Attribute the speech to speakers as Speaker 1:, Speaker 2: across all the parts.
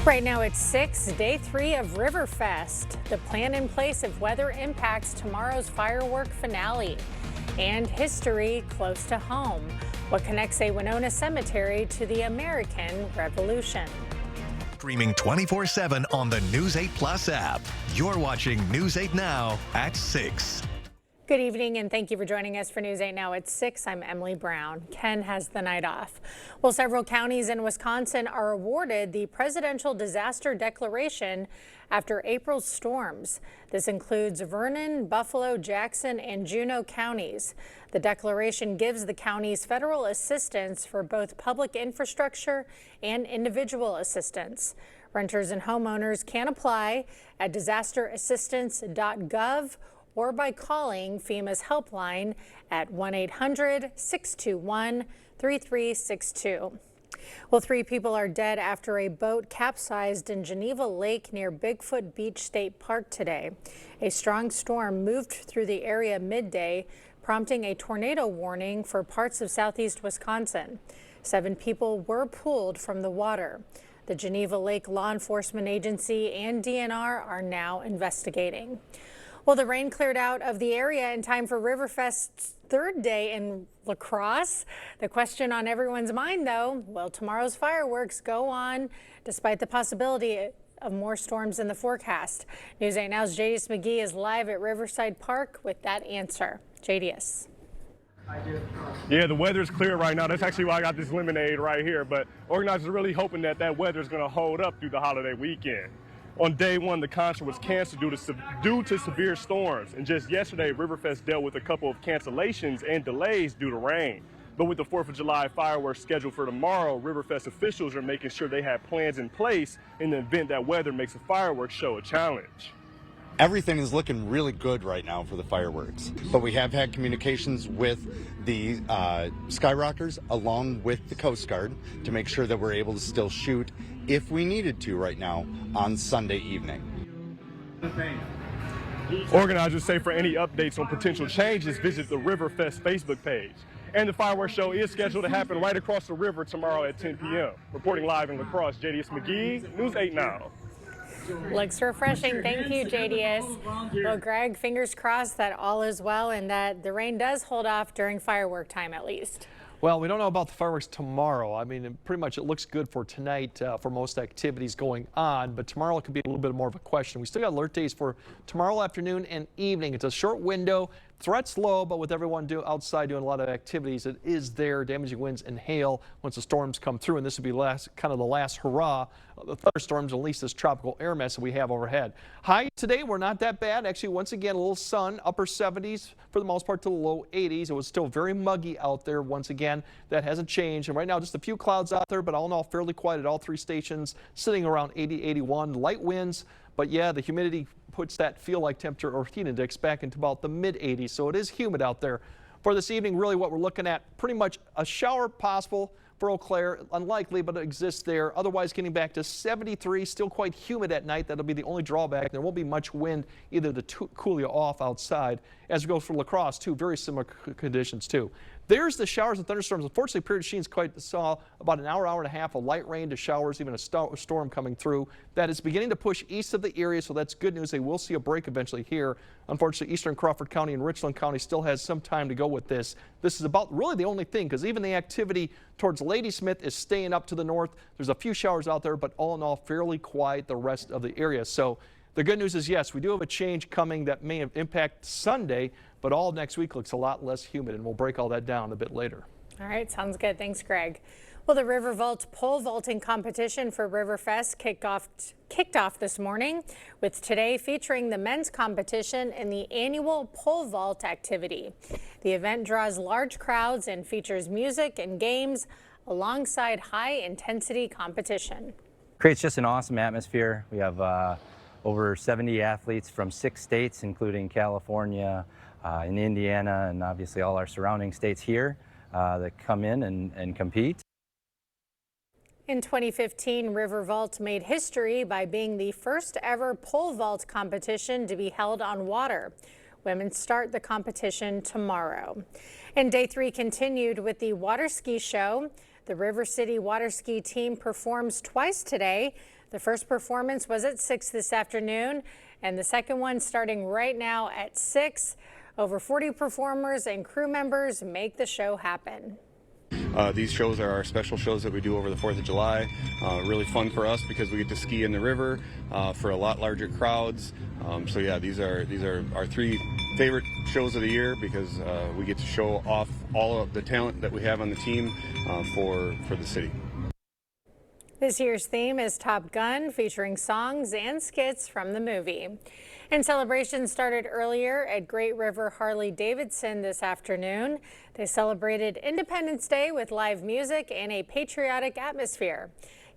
Speaker 1: Right now it's 6, day 3 of Riverfest. The plan in place if weather impacts tomorrow's firework finale. And history close to home. What connects a Winona cemetery to the American Revolution?
Speaker 2: Streaming 24/7 on the News 8 Plus app. You're watching News 8 Now at 6.
Speaker 1: Good evening and thank you for joining us for News 8 Now at 6. I'm Emily Brown. Ken has the night off. Well, several counties in Wisconsin are awarded the Presidential Disaster Declaration after April's storms. This includes Vernon, Buffalo, Jackson, and Juneau counties. The declaration gives the counties federal assistance for both public infrastructure and individual assistance. Renters and homeowners can apply at disasterassistance.gov or by calling FEMA's helpline at 1-800-621-3362. Well, 3 people are dead after a boat capsized in Geneva Lake near Bigfoot Beach State Park today. A strong storm moved through the area midday, prompting a tornado warning for parts of southeast Wisconsin. 7 people were pulled from the water. The Geneva Lake Law Enforcement Agency and DNR are now investigating. Well, the rain cleared out of the area in time for Riverfest's 3rd day in La Crosse. The question on everyone's mind, though, will tomorrow's fireworks go on despite the possibility of more storms in the forecast? News 8 Now's JDS McGee is live at Riverside Park with that answer. JDS.
Speaker 3: Yeah, the weather's clear right now. That's actually why I got this lemonade right here. But organizers are really hoping that that weather's going to hold up through the holiday weekend. On day 1, the concert was canceled due to severe storms. And just yesterday, Riverfest dealt with a couple of cancellations and delays due to rain. But with the 4th of July fireworks scheduled for tomorrow, Riverfest officials are making sure they have plans in place in the event that weather makes a fireworks show a challenge.
Speaker 4: Everything is looking really good right now for the fireworks, but we have had communications with the Skyrockers along with the Coast Guard to make sure that we're able to still shoot if we needed to right now on Sunday evening.
Speaker 3: Organizers say for any updates on potential changes, visit the Riverfest Facebook page. And the fireworks show is scheduled to happen right across the river tomorrow at 10 p.m. Reporting live in La Crosse, JDS McGee, News 8 Now.
Speaker 1: Looks refreshing. Thank you, JDS. Well, Greg, fingers crossed that all is well and that the rain does hold off during firework time at least.
Speaker 5: Well, we don't know about the fireworks tomorrow. I mean, pretty much it looks good for tonight for most activities going on, but tomorrow it could be a little bit more of a question. We still got alert days for tomorrow afternoon and evening. It's a short window. Threats low, but with everyone outside doing a lot of activities, it is there. Damaging winds and hail once the storms come through, and this will be kind of the last hurrah of the thunderstorms, at least this tropical air mass that we have overhead. High today, we're not that bad. Actually, once again, a little sun, upper 70s for the most part to the low 80s. It was still very muggy out there once again. That hasn't changed. And right now, just a few clouds out there, but all in all, fairly quiet at all 3 stations, sitting around 80, 81. Light winds, but yeah, the humidity puts that feel-like temperature or heat index back into about the mid-80s, so it is humid out there. For this evening, really what we're looking at, pretty much a shower possible for Eau Claire, unlikely, but it exists there. Otherwise, getting back to 73, still quite humid at night. That'll be the only drawback. There won't be much wind either to cool you off outside. As we go for La Crosse, too, very similar conditions, too. There's the showers and thunderstorms. Unfortunately, Period Sheens saw about an hour, hour and a half of light rain to showers, even a storm coming through. That is beginning to push east of the area, so that's good news. They will see a break eventually here. Unfortunately, eastern Crawford County and Richland County still has some time to go with this. This is about really the only thing, because even the activity towards Ladysmith is staying up to the north. There's a few showers out there, but all in all, fairly quiet the rest of the area. So the good news is, yes, we do have a change coming that may impact Sunday, but all next week looks a lot less humid, and we'll break all that down a bit later.
Speaker 1: All right, sounds good. Thanks, Greg. Well, the River Vault pole vaulting competition for Riverfest kicked off this morning, with today featuring the men's competition and the annual pole vault activity. The event draws large crowds and features music and games alongside high-intensity competition.
Speaker 6: Creates just an awesome atmosphere. We have over 70 athletes from 6 states, including California, in Indiana, and obviously all our surrounding states here that come in and compete.
Speaker 1: In 2015, River Vault made history by being the first ever pole vault competition to be held on water. Women start the competition tomorrow. And day 3 continued with the water ski show. The River City water ski team performs twice today. The first performance was at 6 this afternoon, and the second one starting right now at 6. Over 40 performers and crew members make the show happen.
Speaker 7: These shows are our special shows that we do over the 4th of July. Really fun for us because we get to ski in the river for a lot larger crowds. So yeah, these are our 3 favorite shows of the year because we get to show off all of the talent that we have on the team for the city.
Speaker 1: This year's theme is Top Gun, featuring songs and skits from the movie. And celebrations started earlier at Great River Harley-Davidson this afternoon. They celebrated Independence Day with live music and a patriotic atmosphere.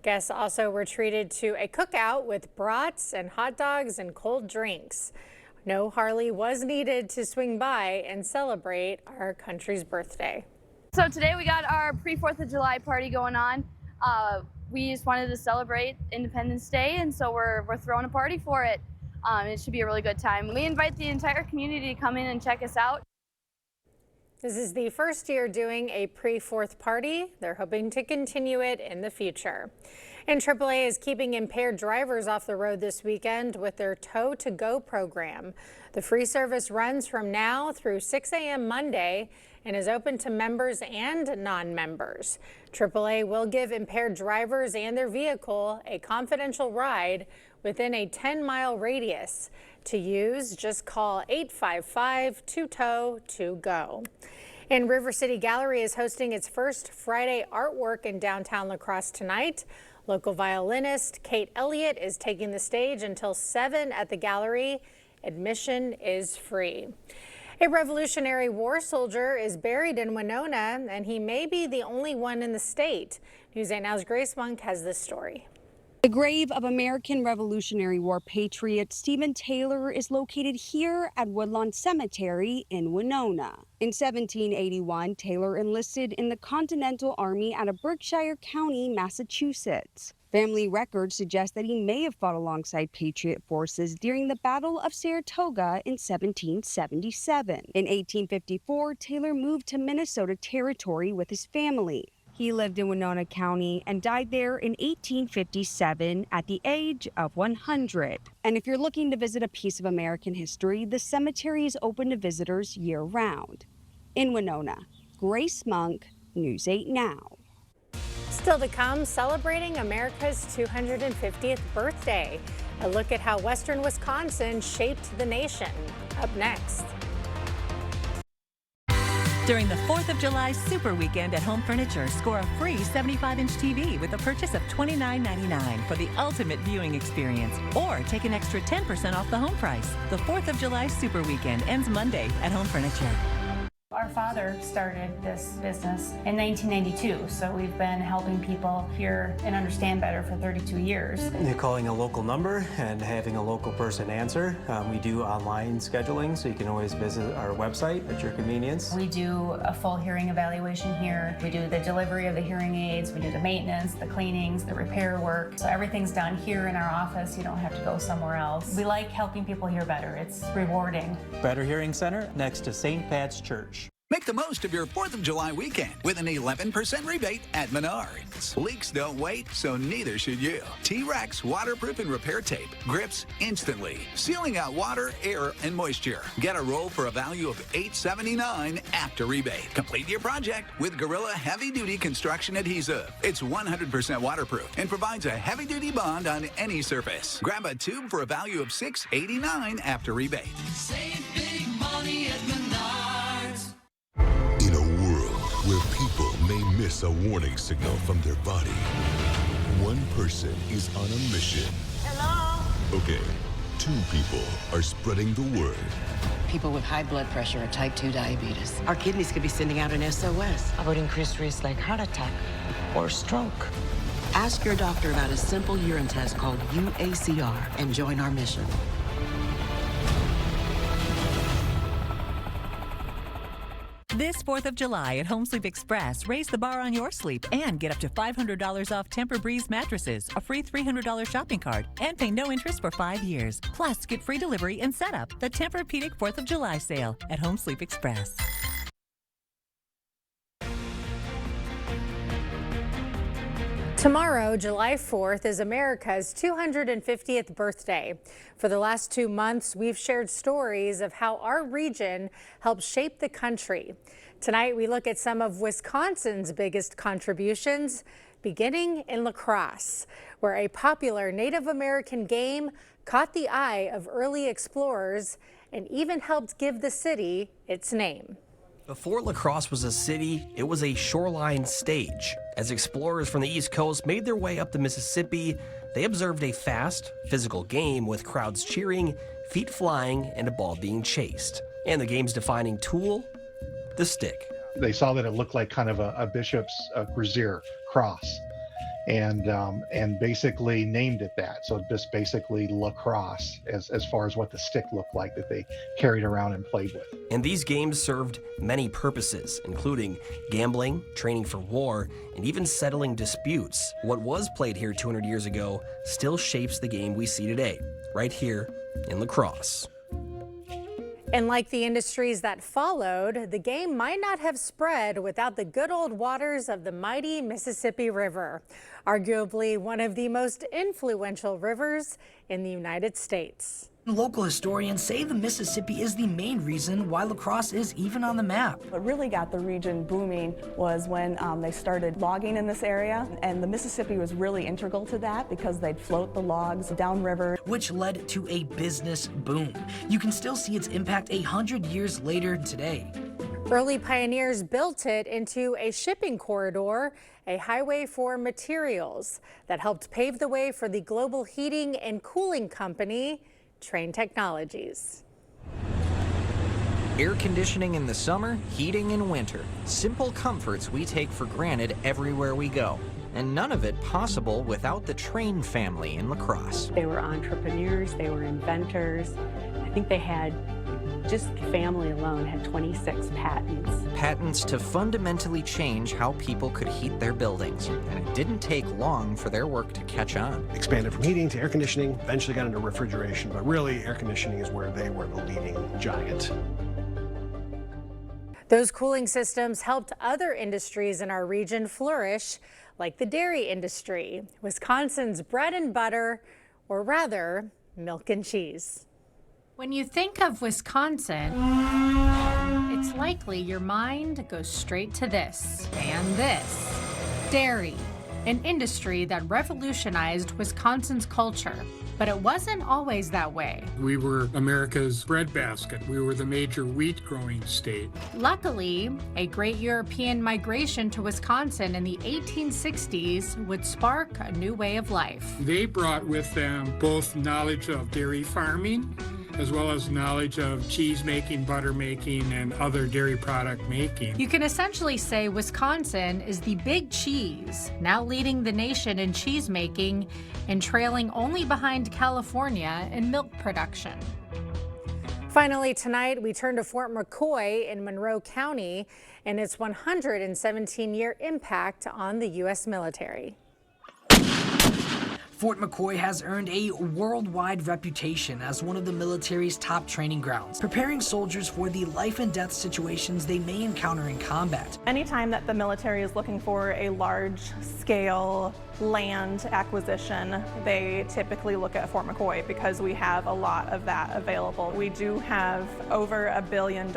Speaker 1: Guests also were treated to a cookout with brats and hot dogs and cold drinks. No Harley was needed to swing by and celebrate our country's birthday.
Speaker 8: So today we got our pre-4th of July party going on. We just wanted to celebrate Independence Day, and so we're throwing a party for it. It should be a really good time. We invite the entire community to come in and check us out.
Speaker 1: This is the first year doing a pre-4th party. They're hoping to continue it in the future. And AAA is keeping impaired drivers off the road this weekend with their Tow to Go program. The free service runs from now through 6 a.m. Monday and is open to members and non-members. AAA will give impaired drivers and their vehicle a confidential ride within a 10-mile radius. To use, just call 855-2TOW-TO-GO. And River City Gallery is hosting its first Friday artwork in downtown La Crosse tonight. Local violinist Kate Elliott is taking the stage until 7 at the gallery. Admission is free. A Revolutionary War soldier is buried in Winona, and he may be the only one in the state. News 8 Now's Grace Monk has this story.
Speaker 9: The grave of American Revolutionary War patriot Stephen Taylor is located here at Woodlawn Cemetery in Winona. In 1781, Taylor enlisted in the Continental Army out of Berkshire County, Massachusetts. Family records suggest that he may have fought alongside Patriot forces during the Battle of Saratoga in 1777. In 1854, Taylor moved to Minnesota Territory with his family. He lived in Winona County and died there in 1857 at the age of 100. And if you're looking to visit a piece of American history, the cemetery is open to visitors year-round. In Winona, Grace Monk, News 8 Now.
Speaker 1: Still to come, celebrating America's 250th birthday. A look at how Western Wisconsin shaped the nation. Up next.
Speaker 10: During the 4th of July Super Weekend at Home Furniture, score a free 75-inch TV with a purchase of $29.99 for the ultimate viewing experience, or take an extra 10% off the home price. The 4th of July Super Weekend ends Monday at Home Furniture.
Speaker 11: Our father started this business in 1992, so we've been helping people hear and understand better for 32 years.
Speaker 12: You're calling a local number and having a local person answer. We do online scheduling, so you can always visit our website at your convenience.
Speaker 11: We do a full hearing evaluation here. We do the delivery of the hearing aids. We do the maintenance, the cleanings, the repair work. So everything's done here in our office. You don't have to go somewhere else. We like helping people hear better. It's rewarding.
Speaker 12: Better Hearing Center next to St. Pat's Church.
Speaker 13: Make the most of your 4th of July weekend with an 11% rebate at Menards. Leaks don't wait, so neither should you. T-Rex waterproof and repair tape grips instantly, sealing out water, air, and moisture. Get a roll for a value of $8.79 after rebate. Complete your project with Gorilla Heavy Duty Construction Adhesive. It's 100% waterproof and provides a heavy-duty bond on any surface. Grab a tube for a value of $6.89 after rebate.
Speaker 14: Save big money at Menards.
Speaker 15: In a world where people may miss a warning signal from their body, one person is on a mission.
Speaker 14: Hello?
Speaker 15: Okay, 2 people are spreading the word.
Speaker 16: People with high blood pressure or type 2 diabetes. Our kidneys could be sending out an SOS about increased risk like heart attack or stroke. Ask your doctor about a simple urine test called UACR and join our mission.
Speaker 10: This 4th of July at Home Sleep Express, raise the bar on your sleep and get up to $500 off Tempur-Breeze mattresses, a free $300 shopping cart, and pay no interest for 5 years. Plus, get free delivery and setup. The Tempur-Pedic 4th of July sale at Home Sleep Express.
Speaker 1: Tomorrow, July 4th, is America's 250th birthday. For the last 2 months, we've shared stories of how our region helped shape the country. Tonight, we look at some of Wisconsin's biggest contributions, beginning in La Crosse, where a popular Native American game caught the eye of early explorers and even helped give the city its name.
Speaker 17: Before La Crosse was a city, it was a shoreline stage. As explorers from the East Coast made their way up the Mississippi, they observed a fast, physical game with crowds cheering, feet flying, and a ball being chased. And the game's defining tool, the stick.
Speaker 18: They saw that it looked like kind of a bishop's brazier cross, and basically named it that. So just basically La Crosse as far as what the stick looked like that they carried around and played with.
Speaker 17: And these games served many purposes, including gambling, training for war, and even settling disputes. What was played here 200 years ago still shapes the game we see today, right here in La Crosse.
Speaker 1: And like the industries that followed, the game might not have spread without the good old waters of the mighty Mississippi River, arguably one of the most influential rivers in the United States.
Speaker 19: Local historians say the Mississippi is the main reason why La Crosse is even on the map.
Speaker 20: What really got the region booming was when they started logging in this area, and the Mississippi was really integral to that because they'd float the logs downriver.
Speaker 19: Which led to a business boom. You can still see its impact 100 years later today.
Speaker 1: Early pioneers built it into a shipping corridor, a highway for materials that helped pave the way for the global heating and cooling company, Trane Technologies.
Speaker 21: Air conditioning in the summer, heating in winter. Simple comforts we take for granted everywhere we go. And none of it possible without the Trane family in La Crosse.
Speaker 22: They were entrepreneurs, they were inventors. I think they had, just the family alone had 26 patents.
Speaker 21: Patents to fundamentally change how people could heat their buildings. And it didn't take long for their work to catch on.
Speaker 23: Expanded from heating to air conditioning, eventually got into refrigeration, but really air conditioning is where they were the leading giant.
Speaker 1: Those cooling systems helped other industries in our region flourish, like the dairy industry, Wisconsin's bread and butter, or rather, milk and cheese. When you think of Wisconsin, it's likely your mind goes straight to this and this. Dairy, an industry that revolutionized Wisconsin's culture. But it wasn't always that way.
Speaker 24: We were America's breadbasket. We were the major wheat growing state.
Speaker 1: Luckily, a great European migration to Wisconsin in the 1860s would spark a new way of life.
Speaker 24: They brought with them both knowledge of dairy farming as well as knowledge of cheese making, butter making, and other dairy product making.
Speaker 1: You can essentially say Wisconsin is the big cheese, now leading the nation in cheese making and trailing only behind California in milk production. Finally, tonight, we turn to Fort McCoy in Monroe County and its 117-year impact on the U.S. military.
Speaker 19: Fort McCoy has earned a worldwide reputation as one of the military's top training grounds, preparing soldiers for the life and death situations they may encounter in combat.
Speaker 20: Anytime that the military is looking for a large-scale land acquisition, they typically look at Fort McCoy because we have a lot of that available. We do have over $1 billion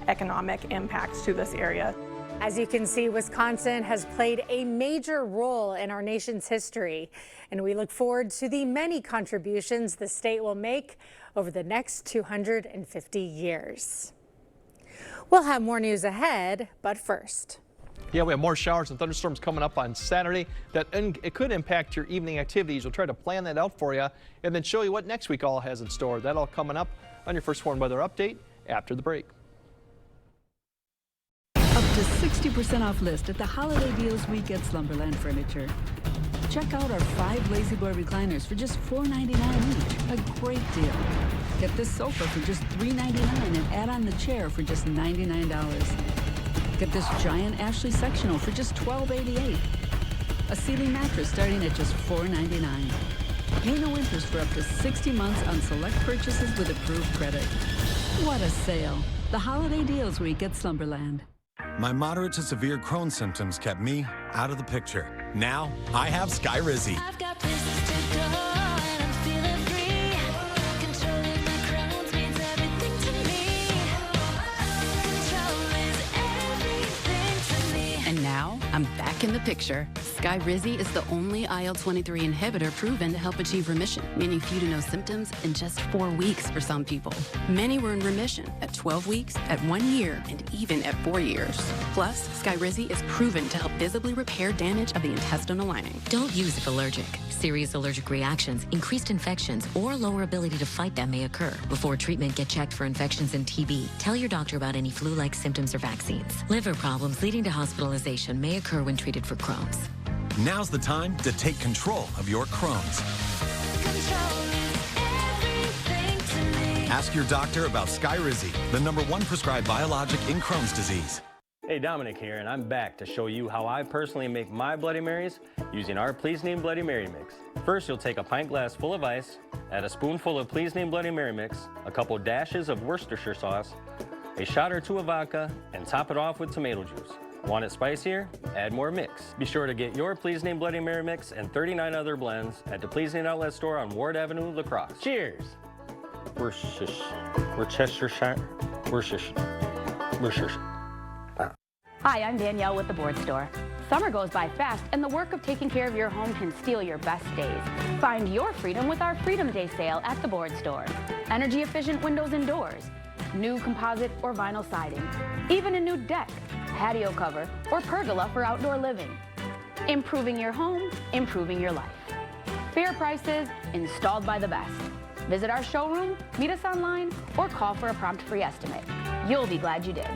Speaker 20: economic impact to this area.
Speaker 1: As you can see, Wisconsin has played a major role in our nation's history, and we look forward to the many contributions the state will make over the next 250 years. We'll have more news ahead, but first.
Speaker 5: Yeah, we have more showers and thunderstorms coming up on Saturday. It could impact your evening activities. We'll try to plan that out for you and then show you what next week all has in store. That all coming up on your First Warn Weather Update after the break.
Speaker 25: Up to 60% off list at the Holiday Deals Week at Slumberland Furniture. Check out our 5 Lazy Boy recliners for just $4.99 each. A great deal. Get this sofa for just $3.99 and add on the chair for just $99. Get this giant Ashley sectional for just $12.88. A ceiling mattress starting at just $4.99. Pay no interest for up to 60 months on select purchases with approved credit. What a sale. The Holiday Deals Week at Slumberland.
Speaker 2: my moderate to severe Crohn's symptoms kept me out of the picture. Now I have Skyrizi.
Speaker 14: I've got places to go and I'm feeling free. Controlling my Crohn's means everything to me. Control is everything to me.
Speaker 3: And now, I'm back in the picture. Skyrizi is the only IL-23 inhibitor proven to help achieve remission, meaning few to no symptoms in just 4 weeks for some people. Many were in remission at 12 weeks, at 1 year, and even at 4 years. Plus, Skyrizi is proven to help visibly repair damage of the intestinal lining.
Speaker 4: Don't use if allergic. Serious allergic reactions, increased infections, or lower ability to fight them may occur. Before treatment, get checked for infections and TB. Tell your doctor about any flu-like symptoms or vaccines. Liver problems leading to hospitalization may occur when treated for Crohn's.
Speaker 2: Now's the time to take control of your Crohn's.
Speaker 14: Control is everything to me.
Speaker 2: Ask your doctor about Skyrizi, the #1 prescribed biologic in Crohn's disease.
Speaker 6: Hey, Dominic here, and I'm back to show you how I personally make my Bloody Marys using our Please Name Bloody Mary mix. First, you'll take a pint glass full of ice, add a spoonful of Please Name Bloody Mary mix, a couple dashes of Worcestershire sauce, a shot or two of vodka, and top it off with tomato juice. Want it spicier? Add more mix. Be sure to get your Please Name Bloody Mary mix and 39 other blends at the Please Name Outlet Store on Ward Avenue, La Crosse. Cheers! Worcestershire.
Speaker 7: Hi, I'm Danielle with the Board Store. Summer goes by fast, and the work of taking care of your home can steal your best days. Find your freedom with our Freedom Day sale at the Board Store. Energy-efficient windows and doors, new composite or vinyl siding, even a new deck, patio cover, or pergola for outdoor living. Improving your home, improving your life. Fair prices, installed by the best. Visit our showroom, meet us online, or call for a prompt free estimate. You'll be glad you did.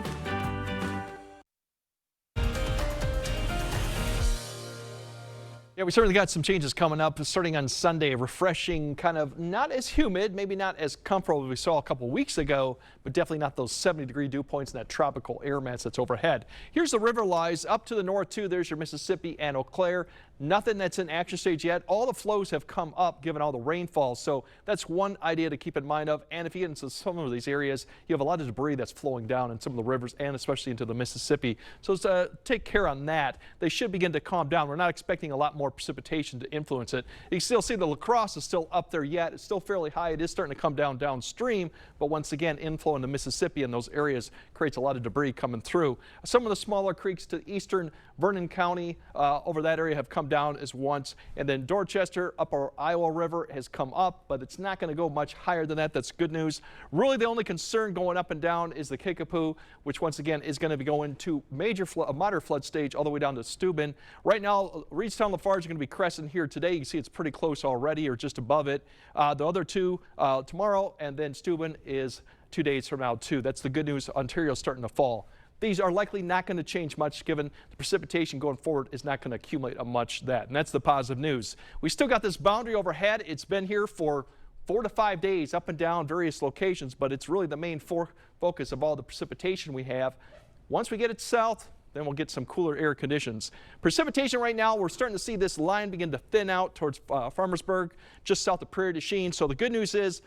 Speaker 5: Yeah, we certainly got some changes coming up starting on Sunday. Refreshing, kind of not as humid, maybe not as comfortable as we saw a couple weeks ago, but definitely not those 70-degree dew points and that tropical air mass that's overhead. Here's the river lies up to the north too. There's your Mississippi and Eau Claire. Nothing that's in action stage yet. All the flows have come up given all the rainfall. So that's one idea to keep in mind of. And if you get into some of these areas, you have a lot of debris that's flowing down in some of the rivers and especially into the Mississippi. So take care on that. They should begin to calm down. We're not expecting a lot more precipitation to influence it. You can still see the La Crosse is still up there yet. It's still fairly high. It is starting to come down downstream. But once again, inflow into Mississippi in those areas creates a lot of debris coming through. Some of the smaller creeks to eastern Vernon County over that area have come down as once, and then Dorchester, upper Iowa River has come up, but it's not going to go much higher than that. That's good news. Really, the only concern going up and down is the Kickapoo, which once again is going to be going to a moderate flood stage all the way down to Steuben. Right now, Reedstown Lafarge are going to be crescent here today. You can see it's pretty close already, or just above it. The other two tomorrow, and then Steuben is 2 days from now too. That's the good news. Ontario's starting to fall. These are likely not going to change much given the precipitation going forward is not going to accumulate much that. And that's the positive news. We still got this boundary overhead. It's been here for 4 to 5 days up and down various locations, but it's really the main focus of all the precipitation we have. Once we get it south, then we'll get some cooler air conditions. Precipitation right now, we're starting to see this line begin to thin out towards Farmersburg, just south of Prairie du Chien. So the good news is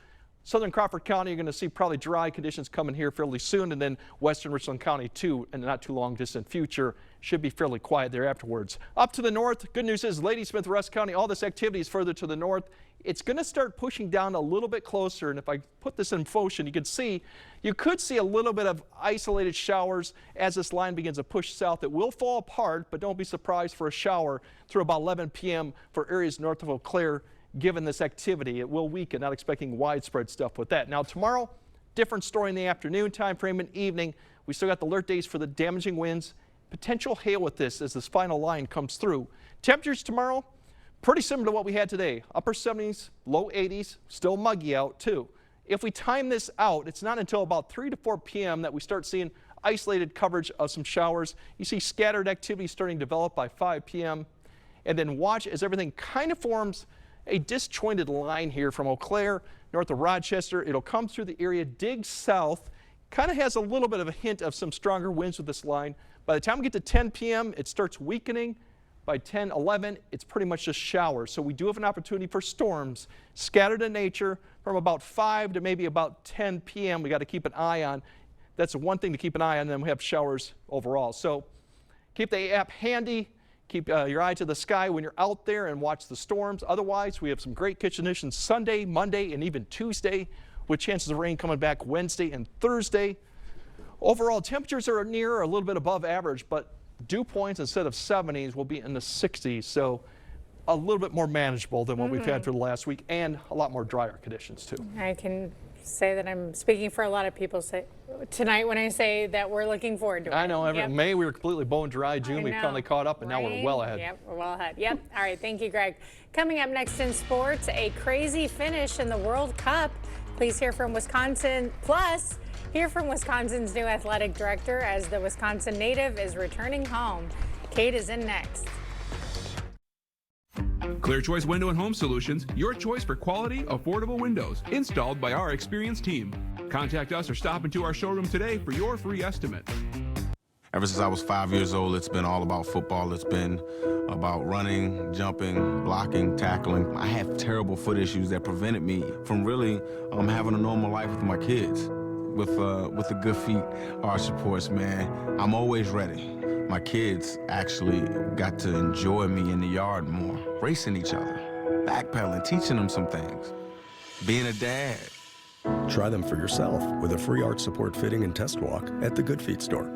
Speaker 5: southern Crawford County, you're going to see probably dry conditions coming here fairly soon, and then western Richland County too, in the not too long distant future. Should be fairly quiet there afterwards. Up to the north, good news is Ladysmith, Rusk County, all this activity is further to the north. It's going to start pushing down a little bit closer, and if I put this in motion, you could see a little bit of isolated showers as this line begins to push south. It will fall apart, but don't be surprised for a shower through about 11 p.m. for areas north of Eau Claire. Given this activity, it will weaken, not expecting widespread stuff with that. Now tomorrow, different story in the afternoon time frame and evening. We still got the alert days for the damaging winds, potential hail with this as this final line comes through. Temperatures tomorrow, pretty similar to what we had today. Upper 70s, low 80s, still muggy out too. If we time this out, it's not until about 3 to 4 p.m. that we start seeing isolated coverage of some showers. You see scattered activity starting to develop by 5 p.m. And then watch as everything kind of forms a disjointed line here from Eau Claire, north of Rochester. It'll come through the area, dig south, kind of has a little bit of a hint of some stronger winds with this line. By the time we get to 10 p.m., it starts weakening. By 10, 11, it's pretty much just showers. So we do have an opportunity for storms scattered in nature from about 5 to maybe about 10 p.m. We got to keep an eye on. that's one thing to keep an eye on. Then we have showers overall. So keep the app handy. Keep your eye to the sky when you're out there and watch the storms. Otherwise, we have some great conditions Sunday, Monday, and even Tuesday, with chances of rain coming back Wednesday and Thursday. Overall, temperatures are near or a little bit above average, but dew points instead of 70s will be in the 60s. So a little bit more manageable than what we've had for the last week, and a lot more drier conditions too.
Speaker 1: I can say that I'm speaking for a lot of people tonight when I say that we're looking forward to it.
Speaker 5: I know.
Speaker 1: Yep.
Speaker 5: May we were completely bone dry. June we finally caught up, and now we're well ahead.
Speaker 1: Yep, we're well ahead. Yep. All right. Thank you, Greg. Coming up next in sports, a crazy finish in the World Cup. Please hear from Wisconsin. Plus, hear from Wisconsin's new athletic director as the Wisconsin native is returning home. Kate is in next.
Speaker 8: Clear Choice Window and Home Solutions, your choice for quality, affordable windows, installed by our experienced team. Contact us or stop into our showroom today for your free estimate.
Speaker 9: Ever since I was 5 years old, it's been all about football. It's been about running, jumping, blocking, tackling. I have terrible foot issues that prevented me from really having a normal life with my kids. With the Good Feet Arch Supports, man, I'm always ready. My kids actually got to enjoy me in the yard more, racing each other, backpedaling, teaching them some things, being a dad.
Speaker 11: Try them for yourself with a free arch support fitting and test walk at the Good Feet store.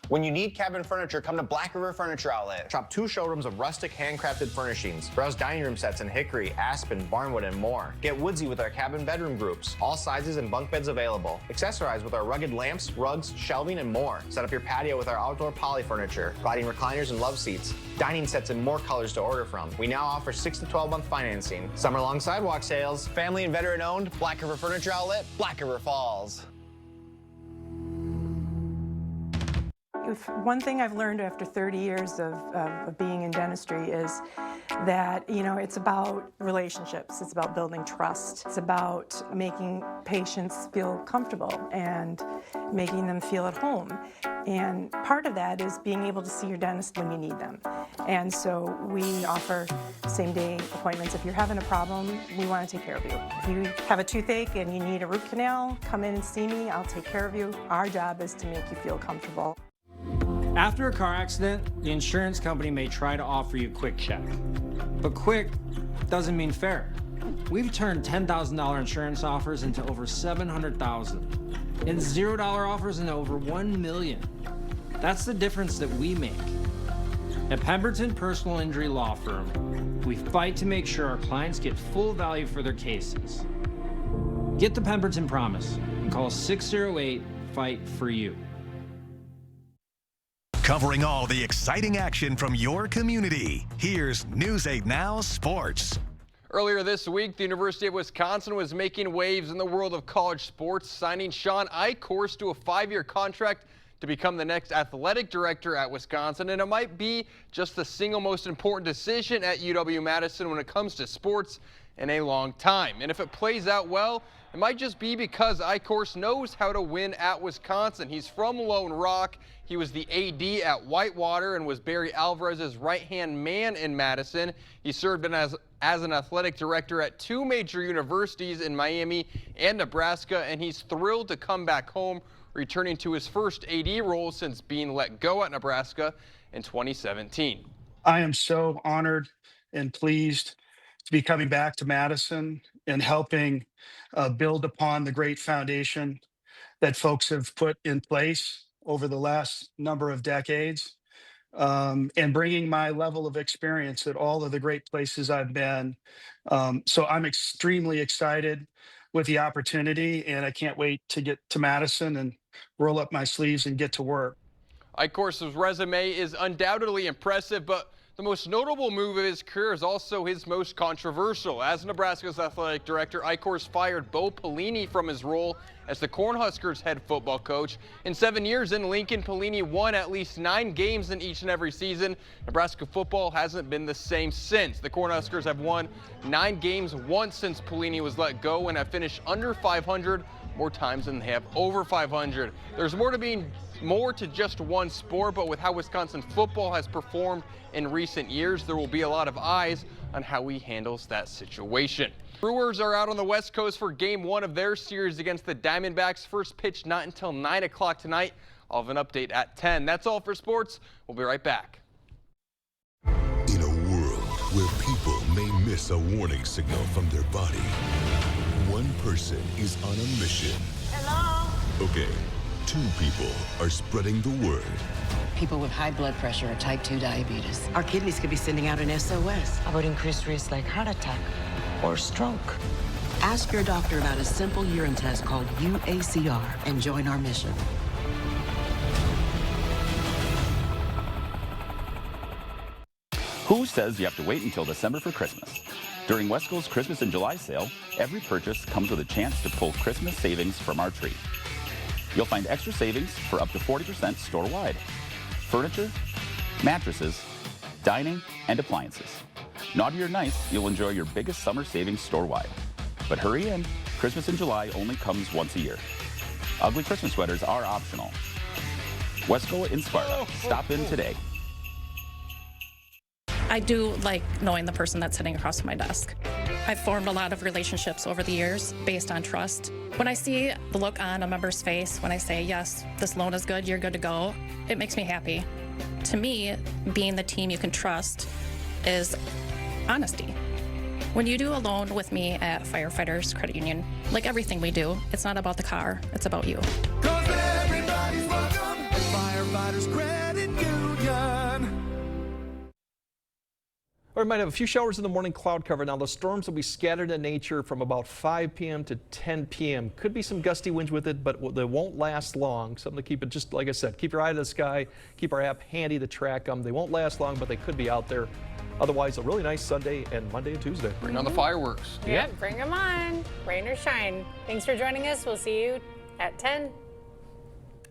Speaker 12: When you need cabin furniture, come to Black River Furniture Outlet. Shop 2 showrooms of rustic handcrafted furnishings. Browse dining room sets in hickory, aspen, barnwood, and more. Get woodsy with our cabin bedroom groups. All sizes and bunk beds available. Accessorize with our rugged lamps, rugs, shelving, and more. Set up your patio with our outdoor poly furniture, gliding recliners and love seats. Dining sets in more colors to order from. We now offer 6 to 12-month financing. Summer-long sidewalk sales. Family and veteran-owned Black River Furniture Outlet, Black River Falls.
Speaker 13: One thing I've learned after 30 years of being in dentistry is that, it's about relationships. It's about building trust. It's about making patients feel comfortable and making them feel at home. And part of that is being able to see your dentist when you need them. And so we offer same-day appointments. If you're having a problem, we want to take care of you. If you have a toothache and you need a root canal, come in and see me. I'll take care of you. Our job is to make you feel comfortable.
Speaker 26: After a car accident, the insurance company may try to offer you a quick check. But quick doesn't mean fair. We've turned $10,000 insurance offers into over $700,000 and $0 offers into over $1 million. That's the difference that we make. At Pemberton Personal Injury Law Firm, we fight to make sure our clients get full value for their cases. Get the Pemberton Promise and call 608-FIGHT-FOR-YOU.
Speaker 27: Covering all the exciting action from your community, here's News 8 Now Sports.
Speaker 28: Earlier this week, the University of Wisconsin was making waves in the world of college sports, signing Sean Eichhorst to a 5-year contract to become the next athletic director at Wisconsin, and it might be just the single most important decision at UW-Madison when it comes to sports in a long time. And if it plays out well, it might just be because Eichhorst knows how to win at Wisconsin. He's from Lone Rock. He was the AD at Whitewater and was Barry Alvarez's right-hand man in Madison. He served as an athletic director at 2 major universities in Miami and Nebraska, and he's thrilled to come back home, returning to his first AD role since being let go at Nebraska in 2017.
Speaker 29: I am so honored and pleased to be coming back to Madison and helping build upon the great foundation that folks have put in place over the last number of decades, and bringing my level of experience at all of the great places I've been. So I'm extremely excited with the opportunity, and I can't wait to get to Madison and roll up my sleeves and get to work.
Speaker 28: Eichhorst's resume is undoubtedly impressive, but the most notable move of his career is also his most controversial. As Nebraska's athletic director, Eichhorst fired Bo Pelini from his role as the Cornhuskers head football coach. In 7 years in Lincoln, Pelini won at least 9 games in each and every season. Nebraska football hasn't been the same since. The Cornhuskers have won 9 games once since Pelini was let go and have finished under 500 more times than they have over 500. There's more to just one sport, but with how Wisconsin football has performed in recent years, there will be a lot of eyes on how he handles that situation. Brewers are out on the West Coast for Game 1 of their series against the Diamondbacks. First pitch not until 9 o'clock tonight. I'll have an update at 10. That's all for sports. We'll be right back.
Speaker 10: In a world where people may miss a warning signal from their body, one person is on a mission.
Speaker 14: Hello?
Speaker 10: Okay, 2 people are spreading the word.
Speaker 15: People with high blood pressure or type 2 diabetes. Our kidneys could be sending out an SOS. How about increased risk like heart attack or stroke? Ask your doctor about a simple urine test called UACR and join our mission.
Speaker 16: Who says you have to wait until December for Christmas? During Wesco's Christmas in July sale, every purchase comes with a chance to pull Christmas savings from our tree. You'll find extra savings for up to 40% store-wide. Furniture, mattresses, dining, and appliances. Naughty or nice, you'll enjoy your biggest summer savings store-wide. But hurry in, Christmas in July only comes once a year. Ugly Christmas sweaters are optional. Wesco in Sparta. Stop in today.
Speaker 17: I do like knowing the person that's sitting across from my desk. I've formed a lot of relationships over the years based on trust. When I see the look on a member's face when I say, yes, this loan is good, you're good to go, it makes me happy. To me, being the team you can trust is honesty. When you do a loan with me at Firefighters Credit Union, like everything we do, it's not about the car, it's about you.
Speaker 14: Everybody's welcome at Firefighters Credit Union.
Speaker 5: Or we might have a few showers in the morning, cloud cover. Now the storms will be scattered in nature from about 5 p.m. to 10 p.m. Could be some gusty winds with it, but they won't last long. Something to keep it, just like I said, keep your eye to the sky, keep our app handy to track them. They won't last long, but they could be out there. Otherwise, a really nice Sunday and Monday and Tuesday.
Speaker 28: Bring on the fireworks.
Speaker 1: Yeah, bring them on, rain or shine. Thanks for joining us. We'll see you at 10.